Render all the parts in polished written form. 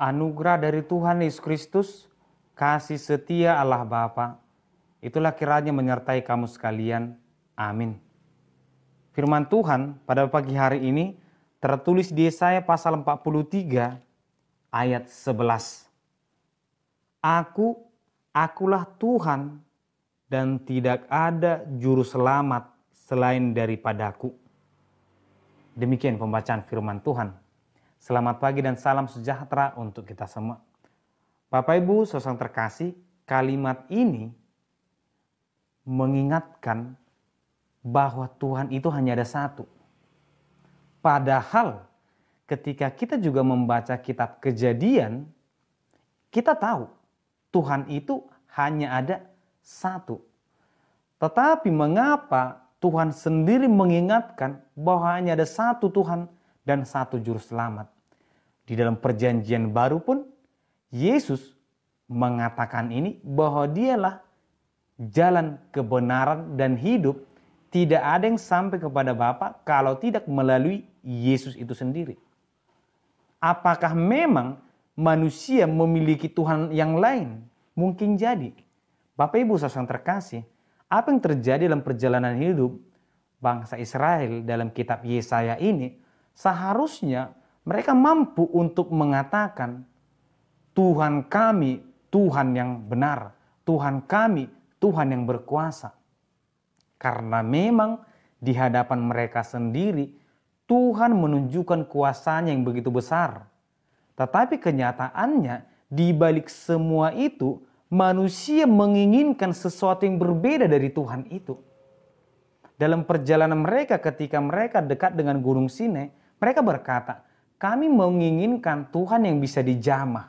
Anugerah dari Tuhan Yesus Kristus, kasih setia Allah Bapa, itulah kiranya menyertai kamu sekalian. Amin. Firman Tuhan pada pagi hari ini tertulis di Yesaya pasal 43 ayat 11. Akulah Tuhan dan tidak ada juru selamat selain daripadaku. Demikian pembacaan firman Tuhan. Selamat pagi dan salam sejahtera untuk kita semua. Bapak Ibu saudara terkasih, kalimat ini mengingatkan bahwa Tuhan itu hanya ada satu. Padahal ketika kita juga membaca kitab Kejadian, kita tahu Tuhan itu hanya ada satu. Tetapi mengapa Tuhan sendiri mengingatkan bahwa hanya ada satu Tuhan dan satu juru selamat? Di dalam perjanjian baru pun Yesus mengatakan ini bahwa dialah jalan kebenaran dan hidup. Tidak ada yang sampai kepada Bapa kalau tidak melalui Yesus itu sendiri. Apakah memang manusia memiliki Tuhan yang lain? Mungkin jadi. Bapak Ibu saudara terkasih, apa yang terjadi dalam perjalanan hidup bangsa Israel dalam kitab Yesaya ini, seharusnya mereka mampu untuk mengatakan, Tuhan kami, Tuhan yang benar. Tuhan kami, Tuhan yang berkuasa. Karena memang di hadapan mereka sendiri, Tuhan menunjukkan kuasanya yang begitu besar. Tetapi kenyataannya, di balik semua itu, manusia menginginkan sesuatu yang berbeda dari Tuhan itu. Dalam perjalanan mereka ketika mereka dekat dengan Gunung Sinai, mereka berkata, kami menginginkan Tuhan yang bisa dijamah,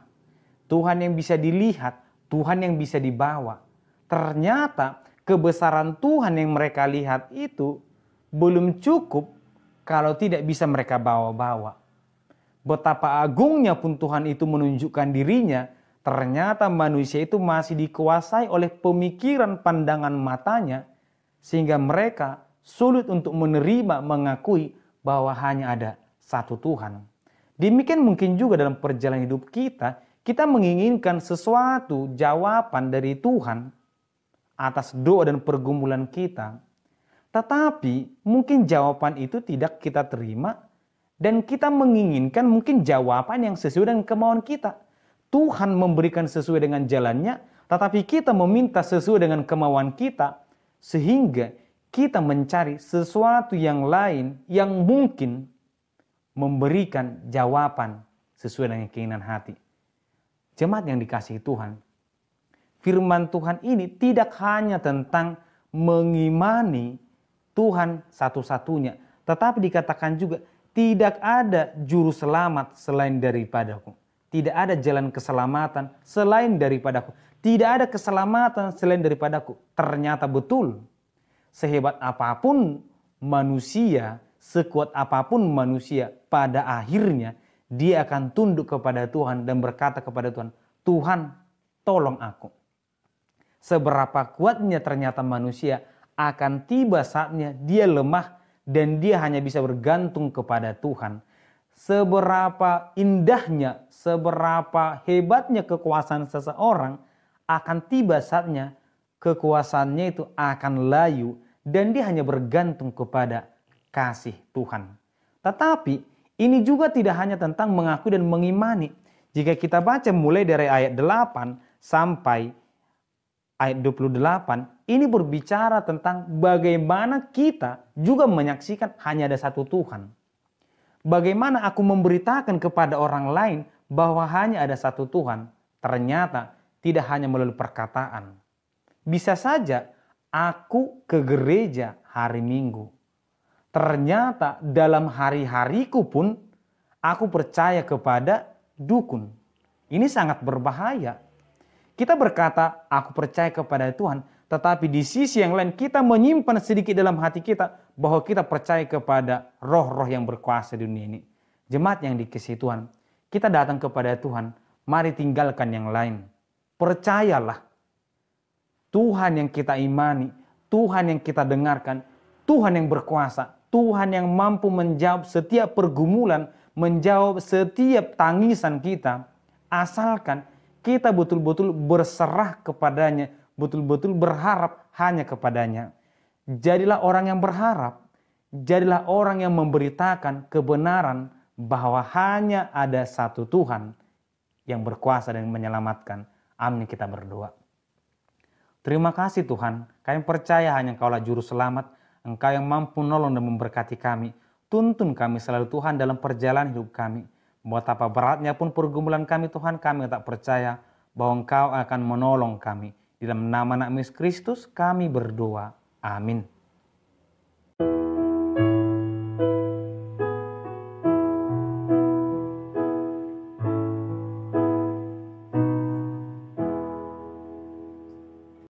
Tuhan yang bisa dilihat, Tuhan yang bisa dibawa. Ternyata kebesaran Tuhan yang mereka lihat itu belum cukup kalau tidak bisa mereka bawa-bawa. Betapa agungnya pun Tuhan itu menunjukkan dirinya, ternyata manusia itu masih dikuasai oleh pemikiran pandangan matanya, sehingga mereka sulit untuk menerima, mengakui bahwa hanya ada satu Tuhan. Demikian mungkin juga dalam perjalanan hidup kita, kita menginginkan sesuatu jawaban dari Tuhan atas doa dan pergumulan kita. Tetapi mungkin jawaban itu tidak kita terima dan kita menginginkan mungkin jawaban yang sesuai dengan kemauan kita. Tuhan memberikan sesuai dengan jalannya, tetapi kita meminta sesuai dengan kemauan kita, sehingga kita mencari sesuatu yang lain yang mungkin memberikan jawaban sesuai dengan keinginan hati. Jemaat yang dikasihi Tuhan, firman Tuhan ini tidak hanya tentang mengimani Tuhan satu-satunya, tetapi dikatakan juga tidak ada juru selamat selain daripadaku. Tidak ada jalan keselamatan selain daripadaku. Tidak ada keselamatan selain daripadaku. Ternyata betul. Sehebat apapun manusia, sekuat apapun manusia, pada akhirnya dia akan tunduk kepada Tuhan dan berkata kepada Tuhan, Tuhan tolong aku. Seberapa kuatnya ternyata manusia, akan tiba saatnya dia lemah dan dia hanya bisa bergantung kepada Tuhan. Seberapa indahnya, seberapa hebatnya kekuasaan seseorang, akan tiba saatnya kekuasaannya itu akan layu dan dia hanya bergantung kepada kasih Tuhan. Tetapi ini juga tidak hanya tentang mengakui dan mengimani. Jika kita baca mulai dari ayat 8 sampai ayat 28, ini berbicara tentang bagaimana kita juga menyaksikan hanya ada satu Tuhan. Bagaimana aku memberitakan kepada orang lain bahwa hanya ada satu Tuhan. Ternyata tidak hanya melalui perkataan. Bisa saja aku ke gereja hari Minggu. Ternyata dalam hari-hariku pun aku percaya kepada dukun. Ini sangat berbahaya. Kita berkata aku percaya kepada Tuhan, tetapi di sisi yang lain kita menyimpan sedikit dalam hati kita bahwa kita percaya kepada roh-roh yang berkuasa di dunia ini. Jemaat yang dikasihi Tuhan, kita datang kepada Tuhan, mari tinggalkan yang lain. Percayalah, Tuhan yang kita imani, Tuhan yang kita dengarkan, Tuhan yang berkuasa, Tuhan yang mampu menjawab setiap pergumulan, menjawab setiap tangisan kita, asalkan kita betul-betul berserah kepadanya, betul-betul berharap hanya kepadanya. Jadilah orang yang berharap, jadilah orang yang memberitakan kebenaran bahwa hanya ada satu Tuhan yang berkuasa dan menyelamatkan. Amin, kita berdoa. Terima kasih Tuhan, kami percaya hanya Engkaulah juru selamat, Engkau yang mampu menolong dan memberkati kami. Tuntun kami selalu Tuhan dalam perjalanan hidup kami. Betapa beratnya pun pergumulan kami Tuhan, kami tak percaya bahwa Engkau akan menolong kami. Di dalam nama Anak Kristus kami berdoa. Amin.